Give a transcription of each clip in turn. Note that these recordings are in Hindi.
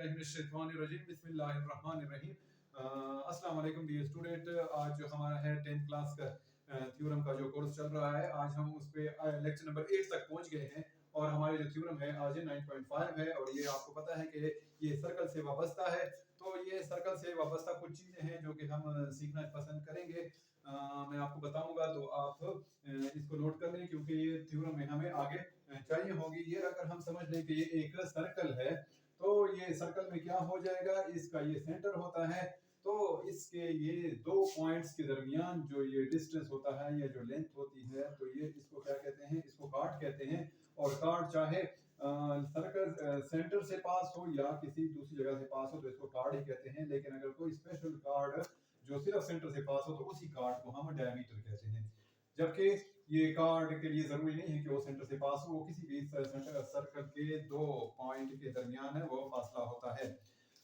बिस्मिल्लाहिर्रहमानिर्रहीम बिस्मिल्लाहिर्रहमानिर्रहीम। अस्सलाम वालेकुम डियर स्टूडेंट। आज जो हमारा है 10th क्लास का थ्योरम का जो कोर्स चल रहा है, आज हम उस पे लेक्चर नंबर 8 तक पहुंच गए हैं और हमारे जो थ्योरम है आज 9.5 है और ये आपको पता है कि ये सर्कल से वाबस्ता है। तो ये सर्कल से वाबस्ता कुछ चीज़ें हैं जो कि हम सीखना पसंद करेंगे। मैं आपको बताऊंगा तो आप इसको नोट कर लें क्योंकि ये थ्योरम में हमें आगे चाहिए होगी। ये अगर हम समझ लें कि ये एक सर्कल है तो ये सर्कल में क्या हो जाएगा, इसका ये सेंटर होता है तो इसके ये दो पॉइंट्स के दरमियान जो ये डिस्टेंस होता है या जो लेंथ होती है तो ये इसको क्या कहते हैं, इसको कार्ड कहते हैं। और कार्ड चाहे सर्कल सेंटर से पास हो या किसी दूसरी जगह से पास हो तो इसको कार्ड ही कहते हैं। लेकिन अगर कोई स्पेशल कार्ड जो सिर्फ सेंटर से पास हो तो उसी कार्ड को हम डायमीटर कहते हैं। जबकि ये कार्ड के लिए जरूरी नहीं है कि वो सेंटर से पास हो, वो किसी भी सर्कल के दो पॉइंट के दरमियान है वो फासला होता है।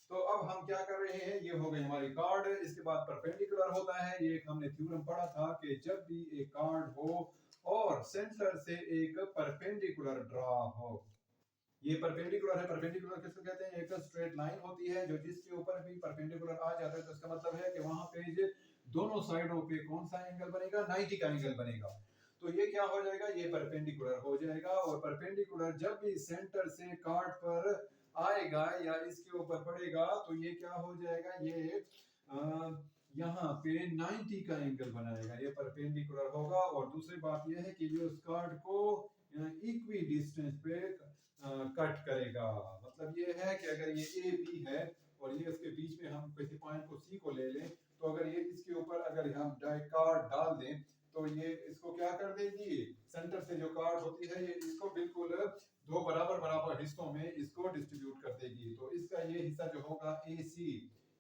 तो अब हम क्या कर रहे हैं, ये हो गई हमारी कार्ड। इसके बाद परपेंडिकुलर होता है, ये एक हमने थ्योरम पढ़ा था कि जब भी एक कार्ड हो और सेंटर से एक परपेंडिकुलर ड्रा हो। ये परपेंडिकुलर है, परपेंडिकुलर किसको कहते हैं, एक स्ट्रेट लाइन होती है जो जिसके ऊपर भी परपेंडिकुलर आ जाता है तो इसका मतलब है कि वहां पे दोनों साइडों पे कौन सा एंगल बनेगा, 90 का एंगल बनेगा। तो ये क्या हो जाएगा, ये परपेंडिकुलर हो जाएगा। और परपेंडिकुलर जब भी सेंटर से कार्ड पर आएगा या इसके ऊपर पड़ेगा तो ये क्या हो जाएगा, ये यहाँ पे 90 का एंगल बनाएगा, ये परपेंडिकुलर होगा। और दूसरी बात ये है कि ये उस कार्ड को इक्वी डिस्टेंस पे कट करेगा। मतलब ये है कि अगर ये ए बी है और ये इसके बीच में हम किसी पॉइंट को सी को ले लें तो अगर ये इसके ऊपर अगर हम कार्ड डाल दें तो ये इसको क्या कर देगी, सेंटर से जो कार्ड होती है ये इसको बिल्कुल दो बराबर बराबर हिस्सों में इसको डिस्ट्रीब्यूट कर देगी। तो इसका ये हिस्सा जो होगा ए सी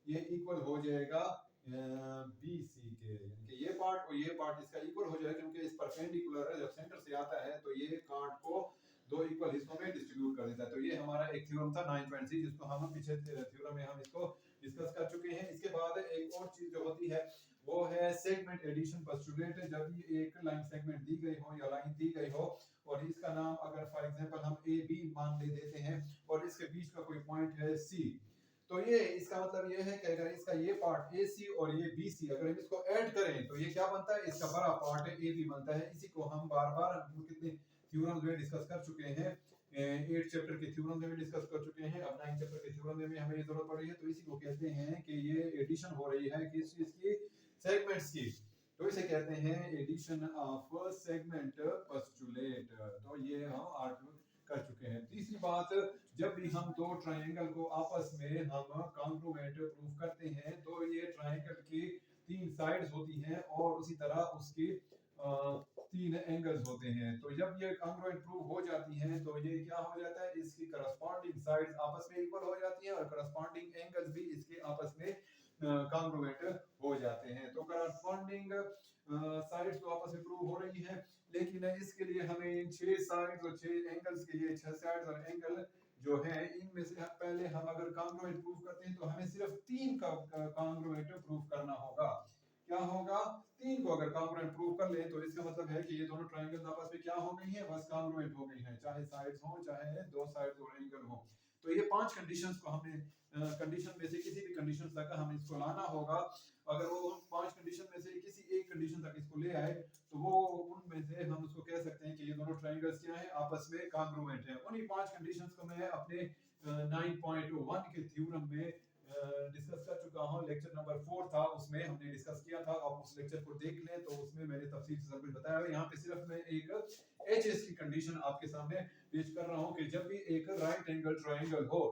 ये इक्वल हो जाएगा बी सी के, यानी कि ये पार्ट और ये पार्ट इसका इक्वल हो जाएगा क्योंकि इस परपेंडिकुलर जब सेंटर से आता है तो ये कार्ड को दो इक्वल हिस्सों में डिस्ट्रीब्यूट कर देता है। तो ये हमारा एक थ्योरम था 9.3 जिसको हम पीछे थ्योरम में हम इसको डिस्कस कर चुके हैं। इसके बाद एक और चीज जो होती है वो है सेगमेंट एडिशन पोस्टुलेट। जब ये एक लाइन सेगमेंट दी गई हो या लाइन दी गई हो और इसका नाम अगर फॉर एग्जांपल हम ए बी मान ले देते हैं और इसके बीच का कोई पॉइंट है सी, तो ये इसका मतलब ये है कि अगर इसका ये पार्ट ए सी और ये बी सी अगर हम इसको ऐड करें तो ये क्या बनता है, इसका बड़ा पार्ट है ए बी बनता है। इसी को हम बार बार कितने थ्योरम में डिस्कस कर चुके हैं, 8 चैप्टर के थ्योरम में भी डिस्कस कर चुके हैं, अब 9 चैप्टर के थ्योरम में भी हमें ये जरूरत पड़ रही है। तो इसी को कहते हैं कि ये एडिशन हो रही है किस चीज की, सेगमेंट्स की। तो इसे कहते हैं एडिशन ऑफ सेगमेंट पोस्टुलेट। तो ये हम आर्ग्यू कर चुके हैं। तीसरी बात, जब भी हम दो ट्रायंगल को आपस में हम कॉन्ग्रुएंट प्रूव करते हैं तो ये ट्रायंगल की तीन साइड्स होती हैं और उसी तरह उसकी तीन एंगल्स होते हैं। तो जब ये कॉन्ग्रुएंट प्रूव हो जाती हैं तो ये क्या हो जाता है, इसकी करस्पॉन्डिंग साइड्स आपस में इक्वल हो जाती हैं और करस्पॉन्डिंग एंगल्स भी इसके आपस में कॉन्ग्रुएंट हो जाते हैं। तो करस्पॉन्डिंग साइड्स तो आपस में प्रूव हो रही है, लेकिन इसके लिए हमें इन 6 साइड्स और 6 एंगल्स के लिए 6 साइड्स और एंगल जो है इनमें से पहले हम अगर कॉन्ग्रुएंट प्रूव करते हैं तो हमें सिर्फ 3 का कॉन्ग्रुएंट प्रूव करना होगा। क्या होगा, 3 को अगर कॉन्ग्रुएंट प्रूव कर ले तो इसका मतलब है कि ये दोनों ट्रायंगल्स आपस में क्या हो गई हैं, बस कॉन्ग्रुएंट हो गई हैं, चाहे साइड्स हो चाहे दो साइड्स और एंगल हो। तो ये 5 कंडीशंस को हमने कंडीशन में से किसी भी कंडीशन तक हमें इसको लाना होगा। अगर वो 5 कंडीशन में से किसी एक कंडीशन तक इसको ले आए तो वो उनमें से हम उसको कह सकते हैं कि ये दोनों ट्रायंगल्स क्या हैं, आपस में कॉन्ग्रुएंट हैं। उन्हीं 5 कंडीशंस को मैं अपने 9.1 के थ्योरम में डिस्कस कर चुका हूं। लेक्चर नंबर 4 था, उसमें हमने डिस्कस किया था। आप उस लेक्चर को देख लें तो उसमें मैंने तफसील से सब कुछ बताया है। यहाँ पे सिर्फ मैं एक एचएस की कंडीशन आपके सामने पेश कर रहा हूं कि जब भी एक राइट एंगल ट्रायंगल हो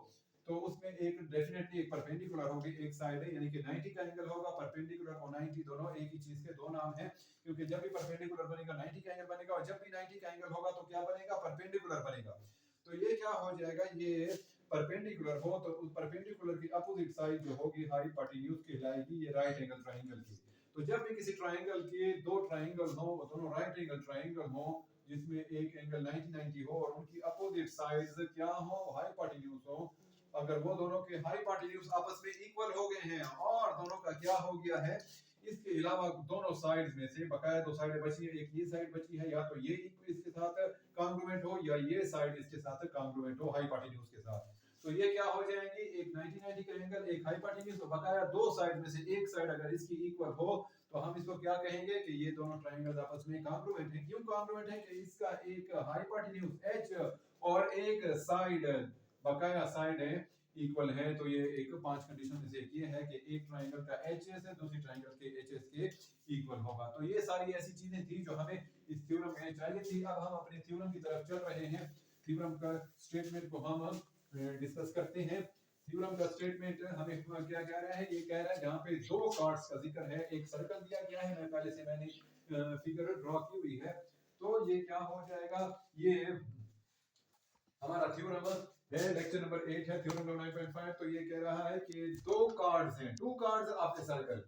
तो उसमें एक डेफिनेटली एक परपेंडिकुलर होगी, एक साइड है यानी कि 90 का एंगल होगा। परपेंडिकुलर और 90 दोनों एक ही चीज के दो नाम हैं, क्योंकि जब भी परपेंडिकुलर बनेगा 90 का एंगल बनेगा और जब भी 90 का एंगल होगा तो क्या बनेगा, परपेंडिकुलर बनेगा। तो ये क्या हो जाएगा, ये परपेंडिकुलर हो तो उस परपेंडिकुलर की अपोजिट साइड जो होगी हाइपोटेन्यूज कहलाएगी, ये राइट एंगल ट्रायंगल की। तो जब भी किसी ट्रायंगल के दो ट्रायंगल हो, दोनों राइट एंगल ट्रायंगल हो जिसमें एक एंगल 90 हो और उनकी अपोजिट साइड्स क्या हो, हाइपोटेन्यूज हो, अगर वो दोनों के हाइपोटेन्यूज आपस में इक्वल हो गए हैं और दोनों का क्या हो गया है, इसके अलावा दोनों साइड्स में से बकाया दो साइडें बची है, एक ये साइड बची है, या तो ये इसके साथ कॉन्ग्रुएंट हो या ये साइड इसके साथ कॉन्ग्रुएंट हो हाइपोटेन्यूज के साथ। तो ये क्या हो जाएंगी, एक ट्रायंगल एक हाइपोटेन्यूज, तो बकाया दो साइड में से एक साइड अगर इसकी इक्वल हो तो हम इसको क्या कहेंगे कि ये दोनों ट्रायंगल्स आपस में कॉन्ग्रुएंट है। क्यों कॉन्ग्रुएंट है? कि इसका एक हाइपोटेन्यूज h और एक साइड बकाया साइड है इक्वल है। तो ये एक पांच कंडीशन में से एक ये है कि एक ट्रायंगल का एचएस है दूसरी ट्रायंगल के एचएस के इक्वल होगा। तो ये सारी ऐसी चीजें थी जो हमें इस थ्योरम में चाहिए थी। अब हम अपने थ्योरम की तरफ चल रहे हैं। थ्योरम का स्टेटमेंट को हम डिस्कस करते हैं। थ्योरम का स्टेटमेंट हमें क्या कह रहा है? ये कह रहा है जहां पे दो कार्ड्स का जिक्र है, एक सर्कल दिया गया है, मैं पहले से मैंने फिगर ड्रॉ की हुई है। तो ये क्या हो जाएगा? ये हमारा थ्योरम है, लेक्चर नंबर 8 है, थ्योरम नंबर 9.5। तो ये कह रहा है कि दो कार्ड्स हैं, two chords of a circle.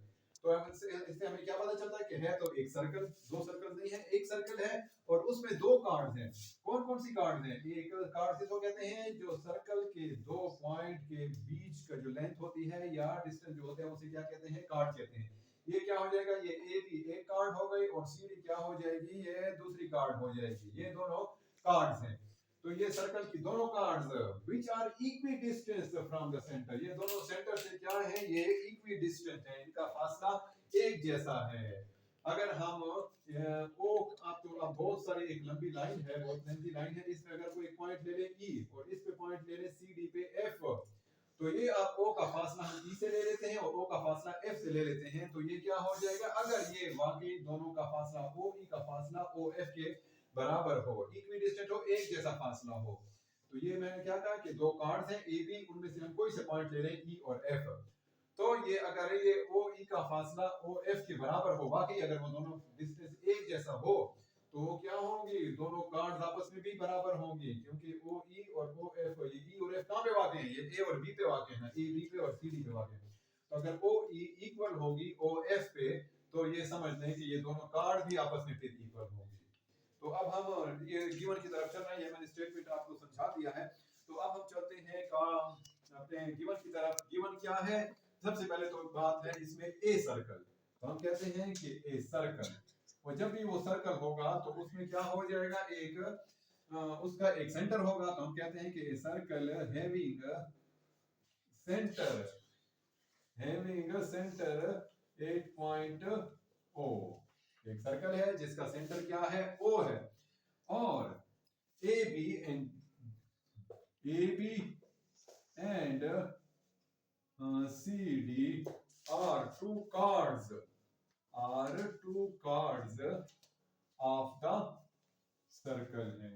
तो इससे हमें क्या पता चलता है कि है तो एक सर्कल, दो सर्कल नहीं है, एक सर्कल है और उसमें दो कार्ड्स हैं। कौन कौन सी कार्ड्स हैं? एक कार्ड्स इसको कहते हैं जो सर्कल के दो पॉइंट के बीच का जो लेंथ होती है या डिस्टेंस जो होता है उसे क्या कहते हैं? कार्ड कहते हैं। ये क्या हो जाएगा? ये ए बी एक कार्ड हो गई और सी डी क्या हो जाएगी? ये दूसरी कार्ड हो जाएगी। ये दोनों कार्ड्स हैं। तो ये सर्कल की दोनों cards which are equidistant from the center, ये दोनों सेंटर से क्या है? ये इक्विडिस्टेंट है, इनका फासला एक जैसा है। अगर हम ओ आप तो अब बहुत सारी एक लंबी लाइन है, बहुत लंबी लाइन है, इसमें अगर कोई पॉइंट ले ले ई और इस पे पॉइंट ले ले सी डी पे एफ, तो ये आप ओ का फासला हम ई से ले लेते हैं और ओ का फासला एफ से ले लेते हैं। तो ये क्या हो जाएगा? अगर ये वाकई दोनों का फासला ओ ई का फासला ओ एफ के बराबर हो, इक्विडिस्टेंट हो, एक जैसा फासला हो, तो ये मैंने क्या कहा कि दो कार्ड्स हैं ए बी, उनमें से हम कोई से पॉइंट ले रहे हैं ई और एफ। तो ये अगर ये ओ ई का फासला ओ एफ के बराबर हो, वाकई अगर वो दोनों डिस्टेंस एक जैसा हो, तो वो क्या होंगे? दोनों कार्ड्स आपस में भी बराबर होंगे, क्योंकि ओ ई और ओ एफ, ये ई और एफ कहां पे वाक़ई हैं? ये ए और बी पे वाक़ई हैं, ए बी पे और सी डी पे वाक़ई हैं। तो अगर ओ ई इक्वल होगी ओ एफ पे, तो ये समझ लें कि ये दोनों कार्ड भी आपस में फिर इक्वल होंगे। तो अब हम ये गिवन की तरफ चल रहे हैं, ये मैंने स्टेटमेंट आपको समझा दिया है। तो अब हम चलते हैं अपने गिवन की तरफ। गिवन क्या है? सबसे पहले तो बात है इसमें ए सर्कल। तो हम कहते हैं कि ए सर्कल, और जब भी वो सर्कल होगा तो उसमें क्या हो जाएगा? उसका एक सेंटर होगा। तो हम कहते हैं कि a circle having centre 8 point O, एक सर्कल है जिसका सेंटर क्या है? ओ है। और A B and C D are two chords of the circle है।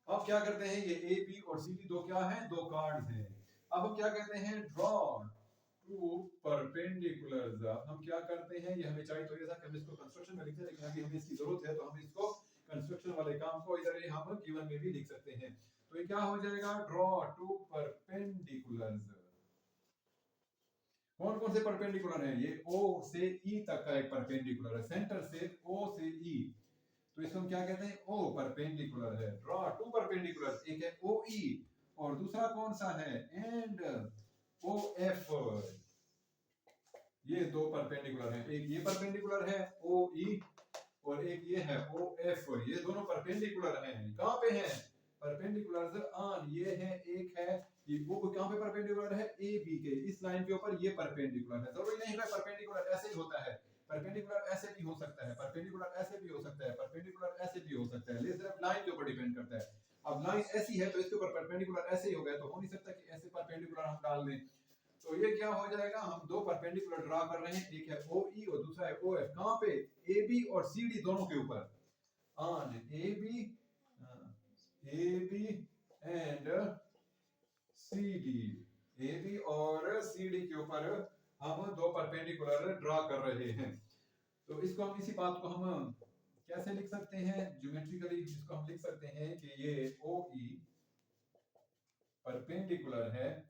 अब क्या करते हैं? ये ए बी और सी डी दो क्या है? दो कार्ड्स हैं। अब हम क्या कहते हैं? Draw two perpendiculars. हम क्या करते हैं? ये हमें चाहिए तो ये था कि हम इसको कंस्ट्रक्शन में लिखते हैं, लेकिन अभी हमें इसकी जरूरत है तो हम इसको कंस्ट्रक्शन वाले काम को इधर ही हम गिवन में भी लिख सकते हैं। तो ये क्या हो जाएगा? Draw two perpendiculars. कौन कौन से परपेंडिकुलर है? ये ओ से ई तक का एक परपेंडिकुलर है, सेंटर से ओ से ई, तो इसको हम क्या कहते हैं? ओ परपेंडिकुलर है। ड्रॉ टू परपेंडिकुलर, एक है ओ ई और दूसरा कौन सा है? And O F. ये दो परपेंडिकुलर हैं, एक ये परपेंडिकुलर है ओ ई और एक ये है ओ एफ। ये दोनों परपेंडिकुलर हैं। कहां पे हैं? परपेंडिकुलर ऑन, ये है एक है, ये वो कहां पे परपेंडिकुलर है? ए बी के इस लाइन के ऊपर ये परपेंडिकुलर है। जरूरी नहीं है परपेंडिकुलर ऐसे ही होता है, परपेंडिकुलर ऐसे भी हो सकता है, परपेंडिकुलर ऐसे भी हो सकता है, परपेंडिकुलर ऐसे भी हो सकता है, ये सिर्फ लाइन के ऊपर डिपेंड करता है। अब लाइन ऐसी है तो इसके ऊपर परपेंडिकुलर ऐसे ही हो गया, तो हो नहीं सकता कि ऐसे परपेंडिकुलर हम डाल दें। तो ये क्या हो जाएगा? हम दो परपेंडिकुलर ड्रा कर रहे हैं, एक है ओ ई और दूसरा है ओ एफ। कहां पे? ए बी और सी डी दोनों के ऊपर। On A B and C D, A B और सी डी के ऊपर हम दो परपेंडिकुलर ड्रा कर रहे हैं। तो इसको हम इसी बात को हम कैसे लिख सकते हैं? ज्योमेट्रिकली इसको हम लिख सकते हैं कि ये ओ ई परपेंडिकुलर है,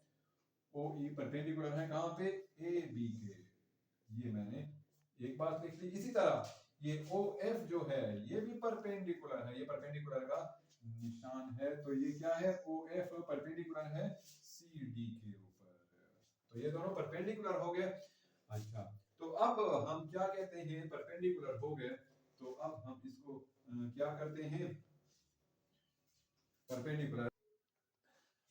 ओ ई परपेंडिकुलर है कहां पे? ए बी के। ये मैंने एक बात लिख ली। इसी तरह ये ओ एफ जो है ये भी परपेंडिकुलर है, ये परपेंडिकुलर का निशान है। तो ये क्या है? ओ एफ परपेंडिकुलर है सी डी के ऊपर। तो ये दोनों परपेंडिकुलर हो गए। अच्छा, तो अब हम क्या कहते हैं? परपेंडिकुलर हो गए, तो अब हम इसको क्या करते हैं? परपेंडिकुलर।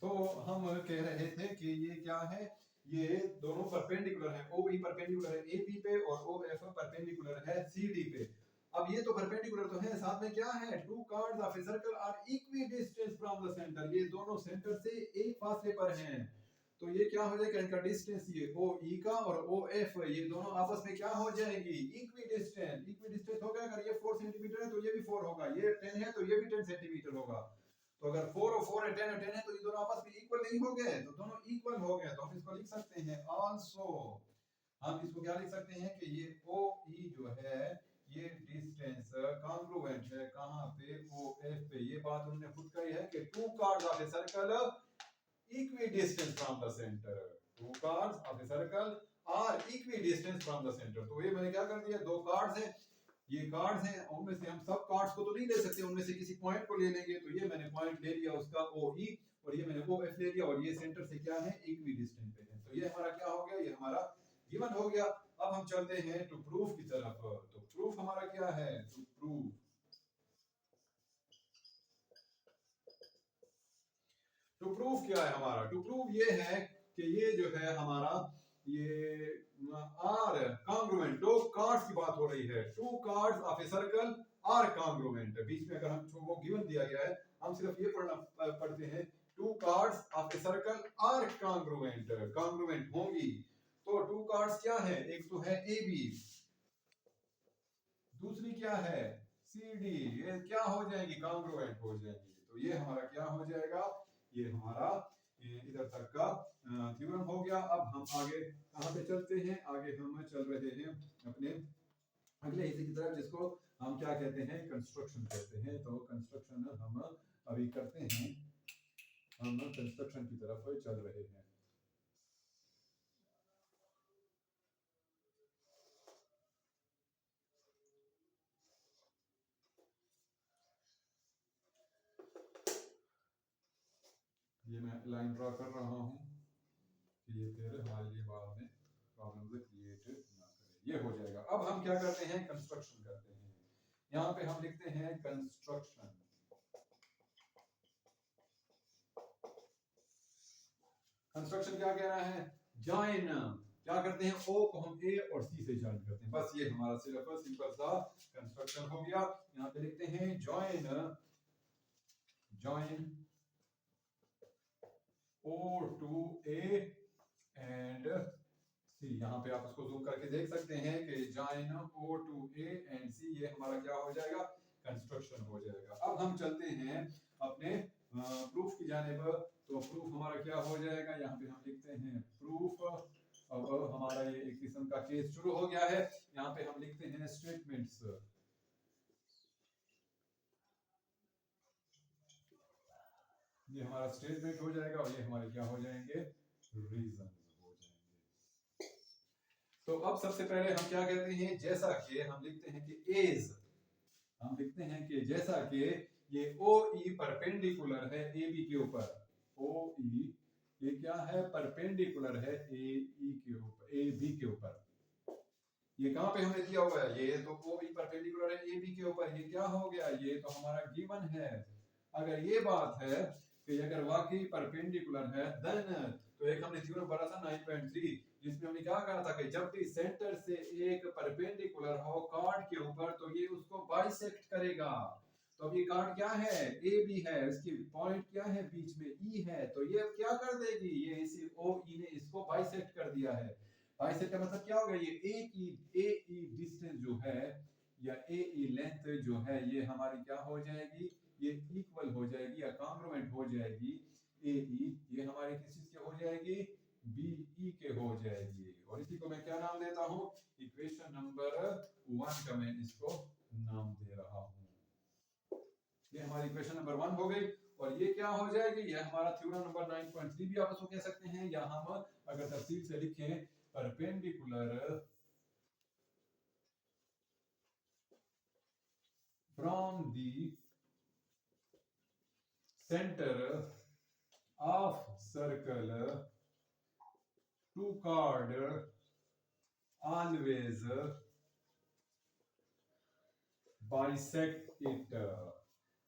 तो हम कह रहे थे कि ये क्या है, ये दोनों परपेंडिकुलर है, ओ ई परपेंडिकुलर है ए बी पे और ओ एफ परपेंडिकुलर है सी डी पे। अब ये तो परपेंडिकुलर तो है, साथ में क्या है, two chords of a circle are equidistant from the centre, ये दोनों सेंटर से एक फासले पर हैं। तो ये क्या हो जाएगा, इनका डिस्टेंस ये ओ ई का और ओ एफ, ये दोनों आपस में क्या हो जाएगी, इक्वी डिस्टेंस। इक्वी डिस्टेंस हो गया, अगर ये 4 सेंटीमीटर है तो ये भी 4 होगा, ये 10 है तो ये भी 10 सेंटीमीटर होगा। तो अगर 4 और 4 है 10 और 10 है तो ये दोनों आपस में इक्वल नहीं हो गए, तो दोनों इक्वल हो गए, तो हम इसको लिख सकते हैं आल्सो, हम इसको क्या लिख सकते हैं कि ये ओ ई जो है ये डिस्टेंस कॉन्ग्रुएंट है कहां पे, ओ एफ पे। ये बात उन्होंने खुद कही है कि two chords of a circle equidistant from the centre, two chords of a circle are equidistant from the centre. तो ये मैंने क्या कर दिया, दो कार्ड्स हैं, ये कार्ड्स हैं, उनमें से हम सब कार्ड्स को तो नहीं ले सकते, उनमें से किसी पॉइंट को ले लेंगे। तो ये मैंने पॉइंट ले लिया उसका ओ ई, और ये मैंने ओ एफ ले लिया, और ये सेंटर से क्या है, इक्वी डिस्टेंस पे है। तो ये हमारा क्या हो गया, ये हमारा गिवन हो गया। अब हम चलते हैं टू प्रूफ की तरफ। तो प्रूफ हमारा क्या है, टू प्रूफ, टू प्रूफ क्या है हमारा, टू प्रूफ ये है कि ये जो है हमारा ये आर कॉन्ग्रुएंट, दो कार्ड्स की बात हो रही है, two chords of a circle are congruent. बीच में अगर हम वो गिवन दिया गया है, हम सिर्फ ये पढ़ते हैं two chords of a circle are congruent, congruent होंगी। तो टू कार्ड्स क्या है, एक तो है ए बी, दूसरी क्या है सी डी, ये क्या हो जाएंगी, कॉन्ग्रुएंट हो जाएंगी। तो ये हमारा क्या हो जाएगा, ये हमारा इधर तक का थ्योरम हो गया। अब हम आगे कहां पे चलते हैं, आगे हम चल रहे हैं अपने अगले हिस्से की तरफ, जिसको हम क्या कहते हैं, कंस्ट्रक्शन कहते हैं। तो कंस्ट्रक्शन हम अभी करते हैं, हम कंस्ट्रक्शन की तरफ चल रहे हैं। ये मैं लाइन ड्रॉ कर रहा हूं कि ये फिर हमारे लिए बाद में प्रॉब्लम क्रिएट ना करे, ये हो जाएगा। अब हम क्या करते हैं, कंस्ट्रक्शन करते हैं। यहाँ पे हम लिखते हैं कंस्ट्रक्शन। कंस्ट्रक्शन क्या कह रहा है, जॉइन, क्या करते हैं, ओ को हम ए और सी से जॉइन करते हैं, बस ये हमारा सिर्फ सिंपल सा कंस्ट्रक्शन हो गया। यहाँ पे लिखते हैं join, join O to A and C. यहाँ पे आप उसको जूम करके देख सकते हैं कि join O to A and C, ये हमारा क्या हो जाएगा, कंस्ट्रक्शन हो जाएगा। अब हम चलते हैं अपने प्रूफ की जानिब। तो प्रूफ हमारा क्या हो जाएगा, यहाँ पे हम लिखते हैं प्रूफ। अब हमारा ये एक किस्म का केस शुरू हो गया है। यहाँ पे हम लिखते हैं स्टेटमेंट्स, ये हमारा स्टेटमेंट हो जाएगा, और ये हमारे क्या हो जाएंगे, रीजन हो जाएंगे। तो अब सबसे पहले हम क्या कहते हैं, जैसा कि हम लिखते हैं कि एज, हम लिखते हैं कि जैसा कि ये ओ ई परपेंडिकुलर है ए बी के ऊपर, ओ ई ये क्या है, परपेंडिकुलर है ए ई के ऊपर, ए बी के ऊपर। ये कहां पे हमने दिया हुआ है, ये तो ओ ई परपेंडिकुलर है ए बी के ऊपर, ये क्या हो गया, ये तो हमारा गिवन है। अगर ये बात है कि अगर वाकई परपेंडिकुलर है, देन तो एक हमने थ्योरम पढ़ा था 9.3, जिसमें हमने क्या कहा था कि जब भी सेंटर से एक परपेंडिकुलर हो कार्ड के ऊपर, तो ये उसको बाइसेक्ट करेगा। तो अब ये कार्ड क्या है, ए बी है, इसकी पॉइंट क्या है, बीच में ई है, तो ये क्या कर देगी, ये इसी ओ ई ने इसको बाइसेक्ट कर दिया है। बाइसेक्ट का मतलब क्या होगा, ये ए ई डिस्टेंस जो है, या ए ई लेंथ जो है, ये हमारी क्या हो जाएगी, ये इक्वल हो जाएगी या कॉन्ग्रुएंट हो जाएगी ए ई, ये हमारे किस चीज के हो जाएगी, बी ई के हो जाएगी। और इसी को मैं क्या नाम देता हूँ, इक्वेशन नंबर 1 का मैं इसको नाम दे रहा हूँ। ये हमारी इक्वेशन नंबर 1 हो गई, और ये क्या हो जाएगी, ये हमारा थ्योरम नंबर 9.3 भी आप उसको कह सकते हैं, या हम अगर तफसील से लिखें, perpendicular from the centre of circle to chord always bisect it,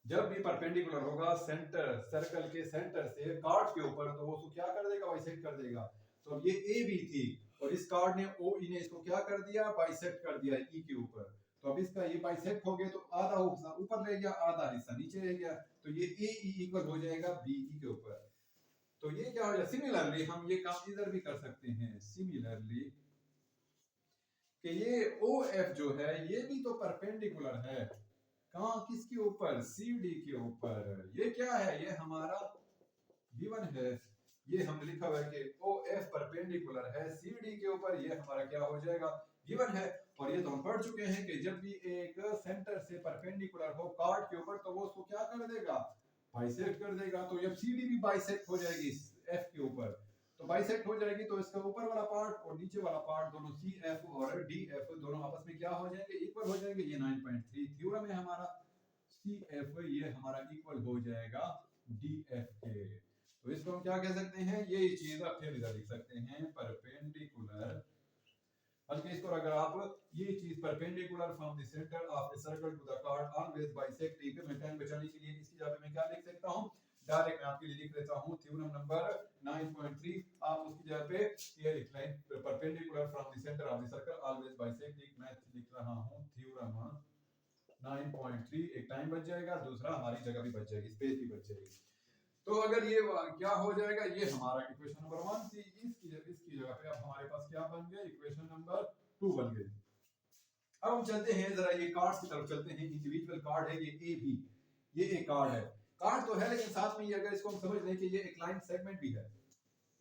जब भी परपेंडिकुलर होगा सेंटर सर्कल के सेंटर से कार्ड के ऊपर तो वो उसको क्या कर देगा, बाइसेक्ट कर देगा। तो अब ये ए बी थी और इस कार्ड ने ओ ई ने इसको क्या कर दिया, बाइसेक्ट कर दिया ई के ऊपर। तो अब इसका ये बाइसेक्ट हो गया तो आधा हिस्सा ऊपर ले गया, आधा हिस्सा नीचे ले गया, तो ये ए ई इक्वल हो जाएगा बी ई के ऊपर। तो ये क्या हो जाएगा, सिमिलरली हम ये काम इधर भी कर सकते हैं, सिमिलरली कि ये ओ एफ जो है ये भी तो परपेंडिकुलर है, कहां, किसके ऊपर, सी डी के ऊपर। ये क्या है, ये हमारा गिवन है, ये हम लिखा हुआ है कि ओ एफ परपेंडिकुलर है सी डी के ऊपर, ये हमारा क्या हो जाएगा, गिवन है। और ये तो हम पढ़ चुके हैं कि जब भी एक सेंटर से परपेंडिकुलर हो कार्ड के ऊपर तो वो उसको क्या कर देगा, बाइसेक्ट कर देगा। तो जब सी डी भी बाइसेक्ट हो जाएगी एफ के ऊपर तो बाइसेक्ट हो जाएगी, तो इसका ऊपर वाला पार्ट और नीचे वाला पार्ट दोनों सी एफ और डी एफ दोनों आपस में क्या हो जाएंगे, इक्वल हो जाएंगे। ये 9.3 थ्योरम है हमारा, सी एफ ये हमारा इक्वल हो जाएगा डी एफ के। तो इसको हम क्या कह सकते हैं, ये चीज आप फिर इधर लिख सकते हैं परपेंडिकुलर, बल्कि इसको अगर आप ये चीज perpendicular from the centre of the circle to the chord always bisect, ठीक है। मैं टाइम बचाने के लिए इसकी जगह पे मैं क्या लिख सकता हूं, डायरेक्ट मैं आपके लिए लिख लेता हूं थ्योरम नंबर 9.3, आप उसकी जगह पे ये लिख लें perpendicular from the centre of the circle always bisect. मैं लिख रहा हूं थ्योरम 9.3, एक टाइम बच जाएगा, दूसरा हमारी जगह भी बच जाएगी, स्पेस भी बच जाएगी। तो अगर ये क्या हो जाएगा, ये हमारा इक्वेशन नंबर 1 थी, इसकी जगह पे अब हमारे पास क्या बन गया, इक्वेशन नंबर 2 बन गई। अब हम चलते हैं जरा ये कार्ड्स की तरफ चलते हैं, इंडिविजुअल कार्ड है ये ए बी, ये एक कार्ड है, कार्ड तो है लेकिन साथ में ये अगर इसको हम समझ लें कि ये एक लाइन सेगमेंट भी है,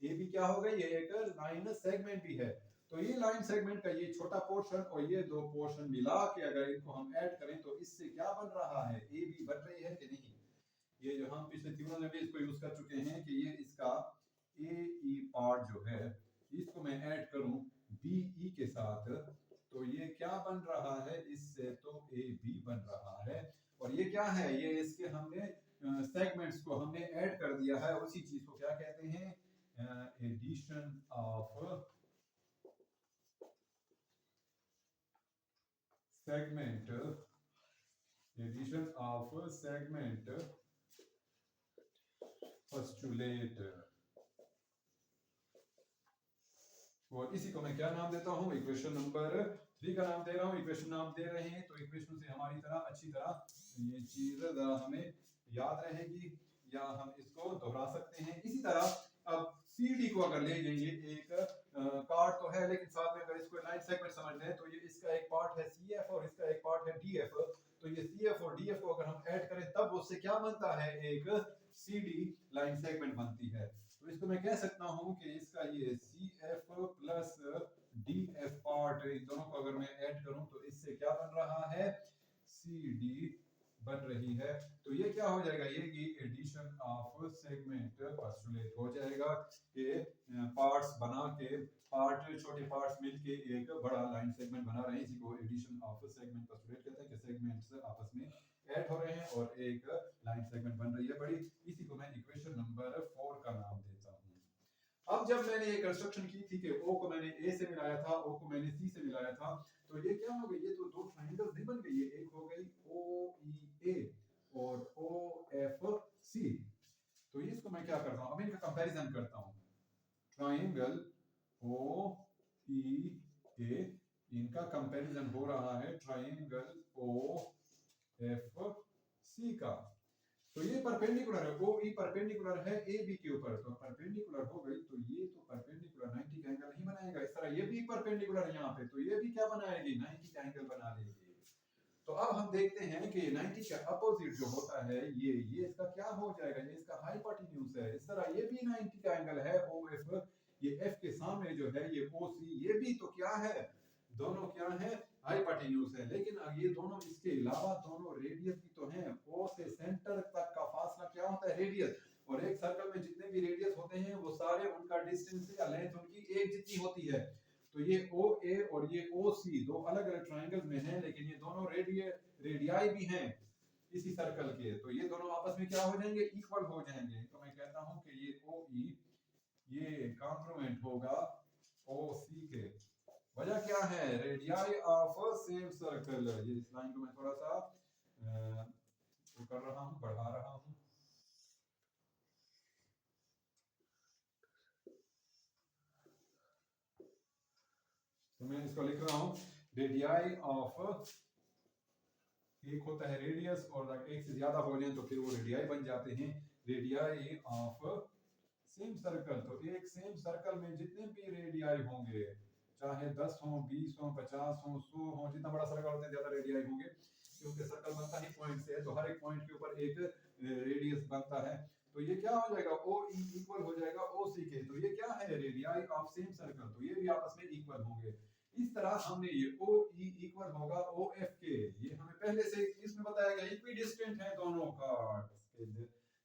ए बी क्या होगा, ये एक लाइन सेगमेंट भी है। तो ये लाइन सेगमेंट का ये छोटा पोर्शन और ये दो पोर्शन मिला के अगर इनको हम ऐड करें तो इससे क्या बन रहा है, ए बी बन रही है कि नहीं। ये जो हम पिछले थ्योरम में भी इसको यूज कर चुके हैं कि ये इसका ए ई पार्ट जो है इसको मैं ऐड करूं बी ई के साथ तो ये क्या बन रहा है, इससे तो ए बी बन रहा है। और ये क्या है, ये इसके हमने सेगमेंट्स को हमने ऐड कर दिया है, उसी चीज को क्या कहते हैं, addition of segment, addition of segment postulate. और इसी को मैं क्या नाम देता हूं, इक्वेशन नंबर 3 का नाम दे रहा हूं। इक्वेशन नाम दे रहे हैं तो इक्वेशन से हमारी तरह अच्छी तरह ये चीज हमें याद रहेगी या हम इसको दोहरा सकते हैं। इसी तरह अब सी डी को अगर ले जाइए, एक कार्ड तो है लेकिन साथ में अगर इसको लाइन सेगमेंट समझ लें तो ये इसका एक पार्ट है सी एफ और इसका एक पार्ट है डी एफ। तो ये सी एफ और डी एफ को अगर हम ऐड करें तब उससे क्या बनता है, एक सी डी लाइन सेगमेंट बनती है। तो इसको मैं कह सकता हूं कि इसका ये C F plus D F part, इन दोनों को अगर मैं ऐड करूं तो इससे क्या बन रहा है, सी डी बन रही है। तो ये क्या हो जाएगा, ये की एडिशन ऑफ सेगमेंट पोस्टुलेट हो जाएगा कि पार्ट्स बना के, पार्ट छोटे पार्ट्स मिलके एक बड़ा लाइन सेगमेंट बना रहे हैं, इसी को एडिशन ऑफ सेगमेंट पोस्टुलेट कहते हैं कि सेगमेंट्स आपस में ऐड हो रहे हैं और एक लाइन सेगमेंट बन रही है बड़ी। इसी को मैं इक्वेशन नंबर 4 का नाम देता हूं। अब जब मैंने ये कंस्ट्रक्शन की थी कि ओ को मैंने ए से मिलाया था, ओ को मैंने सी से मिलाया था, तो ये क्या हो गई, ये तो दो ट्रायंगल्स नहीं बन गई, ये एक हो गई ओ ई ए और ओ एफ सी। तो इसको मैं क्या करता हूं, अब इनका कंपैरिजन करता हूं, ट्रायंगल ओ ई ए, इनका कंपैरिजन हो रहा है ट्रायंगल ओ एफ सी का। तो ये परपेंडिकुलर है, ओ ई परपेंडिकुलर है ए बी के ऊपर, तो परपेंडिकुलर हो गई तो ये तो परपेंडिकुलर 90 का एंगल नहीं बनाएगा। इस तरह ये भी परपेंडिकुलर है यहाँ पे, तो ये भी क्या बनाएगी, 90 का एंगल बना लेगी। तो अब हम देखते हैं कि 90 का अपोजिट जो होता है ये इसका क्या हो जाएगा, ये इसका हाइपोटेन्यूज है। इस तरह ये भी 90 का एंगल है ओ एफ, ये एफ के सामने जो है ये ओ सी, ये भी तो क्या है, दोनों क्या है, हाइपोटेन्यूज है। लेकिन ये दोनों इसके अलावा दोनों रेडियस भी तो हैं, ओ से सेंटर तक का फासला क्या होता है, रेडियस। और एक सर्कल में जितने भी रेडियस होते हैं वो सारे उनका डिस्टेंस या लेंथ उनकी एक जितनी होती है। तो ये ओ ए और ये ओ सी दो अलग अलग ट्रायंगल में हैं, लेकिन ये दोनों रेडियाई भी हैं इसी सर्कल के, तो ये दोनों आपस में क्या हो जाएंगे, इक्वल हो जाएंगे। तो मैं कहता हूं कि ये ओ ई ये कॉन्ग्रुएंट होगा ओ सी के। वजह क्या है, रेडियाई ऑफ सेम सर्कल। ये इस लाइन को मैं थोड़ा सा इसको कर रहा हूँ, बढ़ा रहा हूँ। तो मैं इसको लिख रहा हूँ रेडियाई ऑफ, एक होता है रेडियस और एक से ज्यादा हो जाए तो फिर वो रेडियाई बन जाते हैं। रेडियाई ऑफ सेम सर्कल, तो एक सेम सर्कल में जितने भी रेडियाई होंगे, चाहे 10 हो, 20 हो, 50 हो, 100 हो, जितना बड़ा सर्कल होता है ज्यादा रेडियाई होंगे, क्योंकि सर्कल बनता ही पॉइंट से है, तो हर एक पॉइंट के ऊपर एक रेडियस बनता है। तो ये क्या हो जाएगा, ओ ई इक्वल हो जाएगा ओ सी के। तो ये क्या है, रेडियाई ऑफ सेम सर्कल, तो ये भी आपस में इक्वल होंगे। इस तरह हमने ये ओ ई इक्वल होगा ओ एफ के, ये हमें पहले से इसमें बताया गया, इक्विडिस्टेंट है दोनों कार्ड्स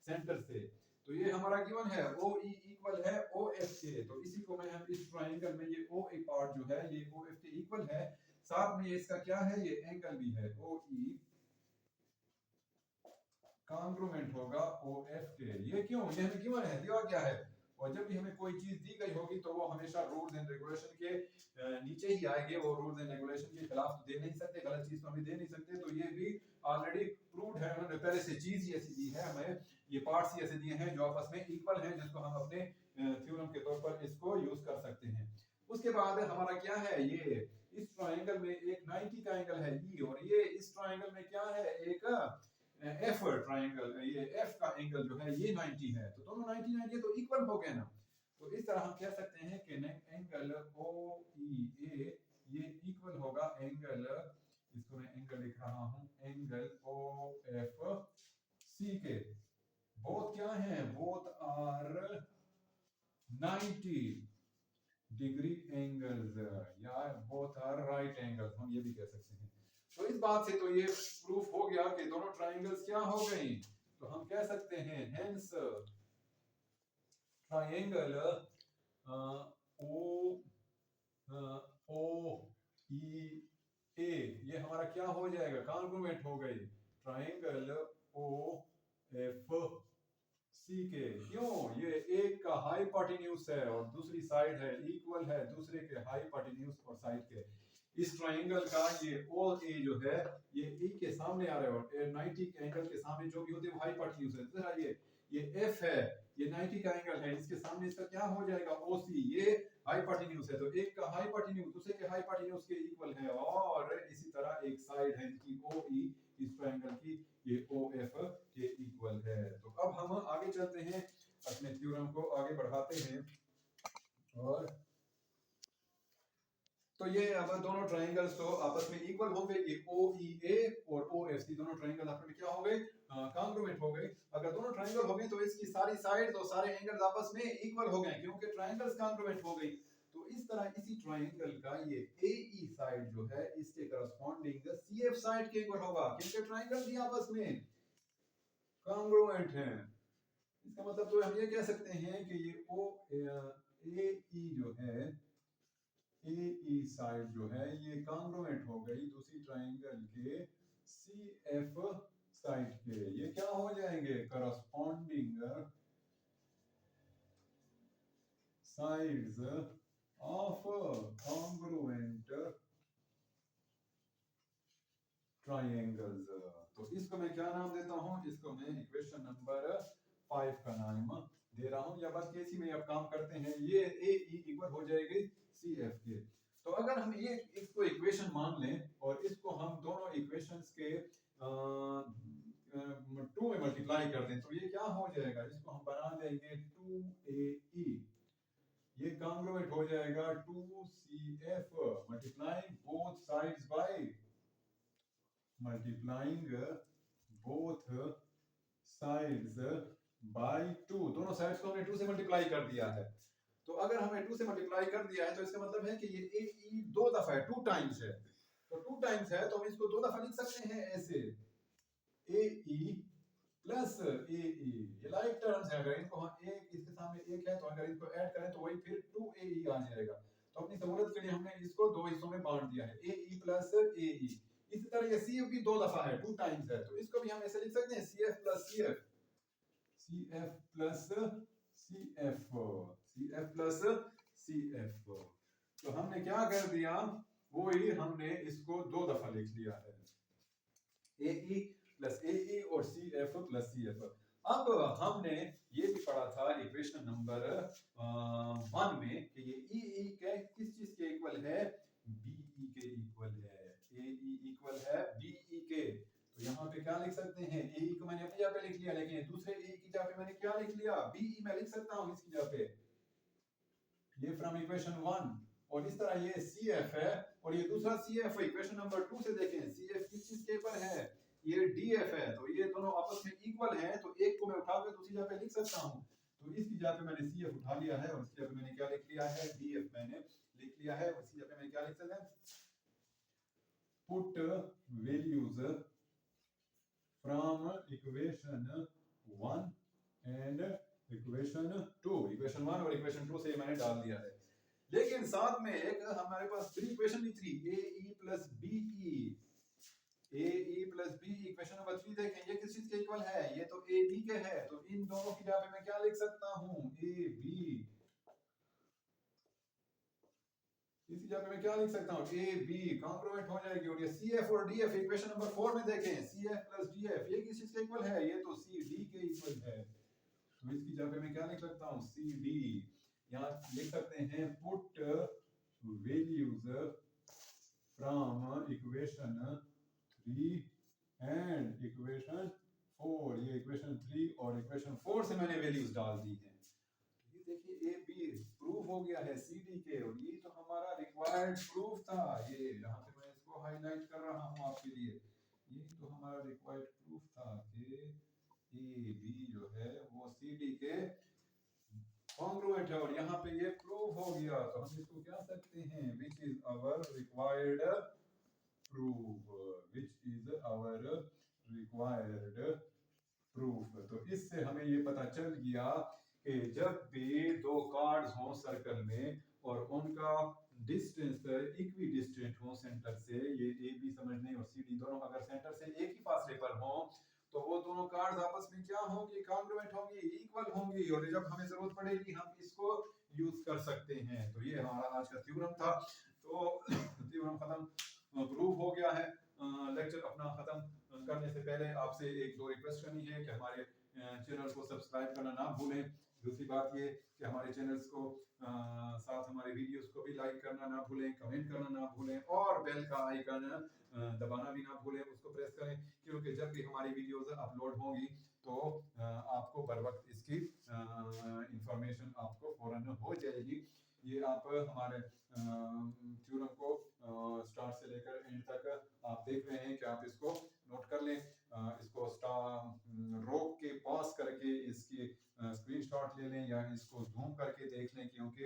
सेंटर से। तो ये हमारा गिवन है ओ ई इक्वल है ओ एफ के। तो इसी को मैं हम इस ट्रायंगल में ये ओ ए पार्ट जो है ये ओ एफ के इक्वल है, साथ में इसका क्या है, ये एंगल भी है, ओ ई कॉन्ग्रुएंट होगा ओ एफ के। ये क्यों, ये हमें गिवन है, दिया क्या है। और जब भी हमें कोई चीज दी गई होगी तो वो हमेशा रूल्स एंड रेगुलेशन के नीचे ही आएंगे, वो रूल्स एंड रेगुलेशन के खिलाफ तो दे नहीं सकते, गलत चीज तो हम दे नहीं सकते। तो ये भी ऑलरेडी प्रूव्ड है, उन्होंने पहले से चीज ही ऐसी दी है हमें, ये पार्ट्स ही ऐसे दिए हैं जो आपस में इक्वल हैं, जिसको हम अपने थ्योरम के तौर पर इसको यूज कर सकते हैं। उसके बाद हमारा क्या है, ये इस ट्रायंगल में एक 90 का एंगल है ई, और ये इस ट्रायंगल में क्या है, एक एफ ट्रायंगल, ये एफ का एंगल जो है ये 90 है, तो दोनों 90 90 तो इक्वल हो गए ना। तो इस तरह हम कह सकते हैं कि एंगल ओ ई ए ये इक्वल होगा एंगल, इसको मैं एंगल लिख रहा हूं, एंगल ओ एफ सी के। बोथ क्या हैं, बोथ आर 90 डिग्री एंगल्स, या बोथ आर राइट एंगल्स, हम ये भी कह सकते हैं। तो इस बात से तो ये प्रूफ हो गया कि दोनों ट्रायंगल्स क्या हो गई, तो हम कह सकते हैं हेंस ट्रायंगल ओ ओ ई ए ये हमारा क्या हो जाएगा, कॉन्ग्रुएंट हो गई ट्रायंगल ओ एफ सी के। क्यों, ये एक का हाइपोटेन्यूज है और दूसरी साइड है इक्वल है दूसरे के हाइपोटेन्यूज और साइड के। इस ट्रायंगल का ये ओ ए जो है ये ई के सामने आ रहा है, और 90 के एंगल के सामने जो भी होते हैं वो हाइपोटेन्यूज है। जरा ये एफ है, ये 90 का एंगल है, इसके सामने इसका क्या हो जाएगा, ओ सी, ये हाइपोटेन्यूज है, तो एक का हाइपोटेन्यूज दूसरे के हाइपोटेन्यूज के इक्वल है, और इसी तरह एक साइड है इनकी ओ ई इस ट्रायंगल की, ये ओ एफ के इक्वल है। तो अब हम आगे चलते हैं, अपने थ्योरम को आगे बढ़ाते हैं, और तो ये अब दोनों ट्रायंगल्स तो आपस में इक्वल हो गए, ये ओ ई ए और ओ एफ सी दोनों ट्रायंगल आपस में क्या हो गए, कॉन्ग्रुएंट हो गए। अगर दोनों ट्रायंगल हो गए तो इसकी सारी साइड्स और सारे एंगल्स आपस में इक्वल हो गए, क्योंकि ट्रायंगल्स कॉन्ग्रुएंट हो गई। तो इस तरह इसी ट्रायंगल का ये ए ई साइड जो है इसके करस्पॉन्डिंग सी एफ साइड के इक्वल होगा, क्योंकि ट्रायंगल भी आपस में कॉन्ग्रुएंट हैं। इसका मतलब तो हम ये कह सकते हैं कि ये ओ ए ई जो है ए ई साइड जो है ये कॉन्ग्रुएंट हो गई दूसरी ट्रायंगल के सी एफ साइड के। ये क्या हो जाएंगे, corresponding sides of congruent triangles. तो इसको मैं क्या नाम देता हूं, इसको मैं इक्वेशन नंबर 5 का नाम दे रहा हूं, या बस कैसी में अब काम करते हैं, ये ए ई इक्वल हो जाएगी सी एफ के। तो अगर हम ये इसको इक्वेशन मान लें और इसको हम दोनों इक्वेशंस के 2 में मल्टीप्लाई कर दें, तो ये क्या हो जाएगा, इसको हम बना देंगे 2ae, ये कॉन्ग्रुएंट हो जाएगा 2cf multiplying both sides by multiplying both sides by 2, दोनों साइड्स को हमने 2 से मल्टीप्लाई कर दिया है। तो अगर हमने 2 से मल्टीप्लाई कर दिया है तो इसका मतलब है कि ये ए ई 2 दफा है, 2 टाइम्स है, तो 2 टाइम्स है तो हम इसको 2 दफा लिख सकते हैं ऐसे, ए ई प्लस ए ई, ये लाइक टर्म्स है, अगर इनको हम एक इसके सामने एक है तो अगर इसको ऐड करें तो वही फिर 2 ए ई आ जाएगा। तो अपनी सहूलियत के लिए हमने इसको दो हिस्सों में बांट दिया है, ए ई प्लस ए ई। इसी तरह ये सी एफ भी 2 दफा है, 2 टाइम्स है, तो इसको भी हम ऐसे लिख सकते हैं C F plus C F, C F plus C F, C F plus C F. तो हमने क्या कर दिया, वो ही हमने इसको 2 दफा लिख लिया है, ए ई प्लस ए ई और C F plus C F. अब हमने ये भी पढ़ा था इक्वेशन नंबर 1 में कि ये ई ई के किस चीज के इक्वल है, बीई के इक्वल है, ए ई इक्वल है बीई के। तो यहाँ पे क्या लिख सकते हैं, ए ई को मैंने अपनी जगह पे लिख लिया, लेकिन दूसरे ए की जगह पे मैंने क्या लिख लिया, बीई मैं लिख सकता हूँ इसकी जगह पे, ये फ्रॉम इक्वेशन 1। और इस तरह ये सी एफ है और ये दूसरा सी एफ इक्वेशन नंबर 2 से देखें, सी एफ किस चीज के ऊपर है, ये डी एफ है। तो ये दोनों आपस में इक्वल हैं, तो एक को मैं उठाकर दूसरी जगह पे लिख सकता हूँ। तो इसकी जगह पे मैंने सी एफ उठा लिया है और इसकी जगह पे मैंने क्या लिख लिया है, डी एफ मैंने लिख लिया है। और इसकी जगह पे मैंने क्या लिख सकता है, put values from equation 1 and equation 2, equation 1 और इक्वेशन 2 से मैंने डाल दिया है। लेकिन साथ में एक हमारे पास प्री इक्वेशन भी थी, A E plus B E, A E plus B equation number 3 देखें, ये किस चीज के इक्वल है, ये तो ए बी के है। तो इन दोनों की जगह पे मैं क्या लिख सकता हूँ, ए बी, इसी जगह पे मैं क्या लिख सकता हूँ, ए बी कॉन्ग्रुएंट हो जाएगी। और ये सी एफ और डी एफ इक्वेशन नंबर 4 में देखें, C F plus D F ये किस चीज के इक्वल है, ये तो सी डी के इक्वल है। तो इसकी जगह पे मैं क्या लिख सकता हूँ, सी डी। यहाँ लिख सकते हैं put values from equation 3 and equation 4, ये इक्वेशन 3 और इक्वेशन 4 से मैंने वैल्यूज डाल दी हैं। ये देखिए ए बी प्रूफ हो गया है सी डी के, और ये तो हमारा रिक्वायर्ड प्रूफ था। ये यहाँ पे मैं इसको हाईलाइट कर रहा हूँ आपके लिए, ये तो हमारा रिक्वायर्ड प्रूफ था कि ए बी जो है वो सी डी के कॉन्ग्रुएंट है, और यहाँ पे ये प्रूफ हो गया। तो हम इसको क्या सकते हैं, which is our required proof, which is our required proof. तो इससे हमें ये पता चल गया कि जब भी दो कार्ड्स हों सर्कल में और उनका डिस्टेंस इक्वी डिस्टेंट हो सेंटर से, ये ए बी समझने और सी डी दोनों अगर सेंटर से एक ही फासले पर हों, तो वो दोनों कार्ड्स आपस में क्या होंगी, कॉन्ग्रुएंट होंगी, इक्वल होंगी, और जब हमें जरूरत पड़ेगी हम इसको यूज कर सकते हैं। तो ये हमारा आज का थ्योरम था। तो थ्योरम खत्म, प्रूफ हो गया है। लेक्चर अपना खत्म करने से पहले आपसे एक दो रिक्वेस्ट करनी है कि हमारे चैनल को सब्सक्राइब करना ना भूलें। दूसरी बात ये कि हमारे चैनल्स को साथ हमारे वीडियोस को भी लाइक करना ना भूलें, कमेंट करना ना भूलें, और बेल का आइकन दबाना भी ना भूलें, उसको प्रेस करें, क्योंकि जब भी हमारी वीडियोस अपलोड होंगी तो आपको बर वक्त इसकी इंफॉर्मेशन आपको फौरन हो जाएगी। ये आप हमारे थ्योरम को स्टार्ट से लेकर एंड तक आप देख रहे हैं कि आप इसको नोट कर लें, इसको रोक के पॉज करके इसकी स्क्रीनशॉट ले लें या इसको जूम करके देख लें, क्योंकि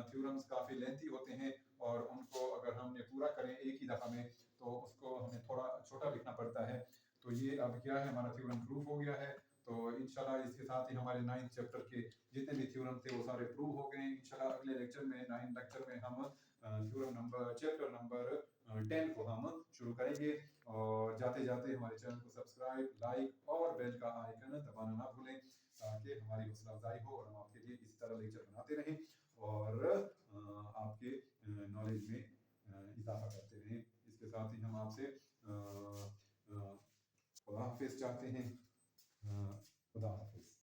थ्योरम्स काफ़ी लेंथी होते हैं और उनको अगर हमने पूरा करें एक ही दफ़ा में तो उसको हमें थोड़ा छोटा लिखना पड़ता है। तो ये अब क्या है, हमारा थ्योरम प्रूफ हो गया है। तो इंशाल्लाह इसके साथ ही हमारे 9th चैप्टर के जितने भी थ्योरम थे वो सारे प्रूव हो गए। इंशाल्लाह अगले लेक्चर में 9th लेक्चर में हम थ्योरम नंबर चैप्टर नंबर 10 को हम शुरू करेंगे। और जाते जाते हमारे चैनल को सब्सक्राइब, लाइक और बेल का आइकन दबाना ना भूलें, ताकि हमारी हौसला अफजाई हो और हम आपके लिए इसी तरह लेक्चर बनाते रहें और आपके नॉलेज में इजाफा करते रहें। इसके साथ ही हम आपसे खुदा हाफिज चाहते हैं।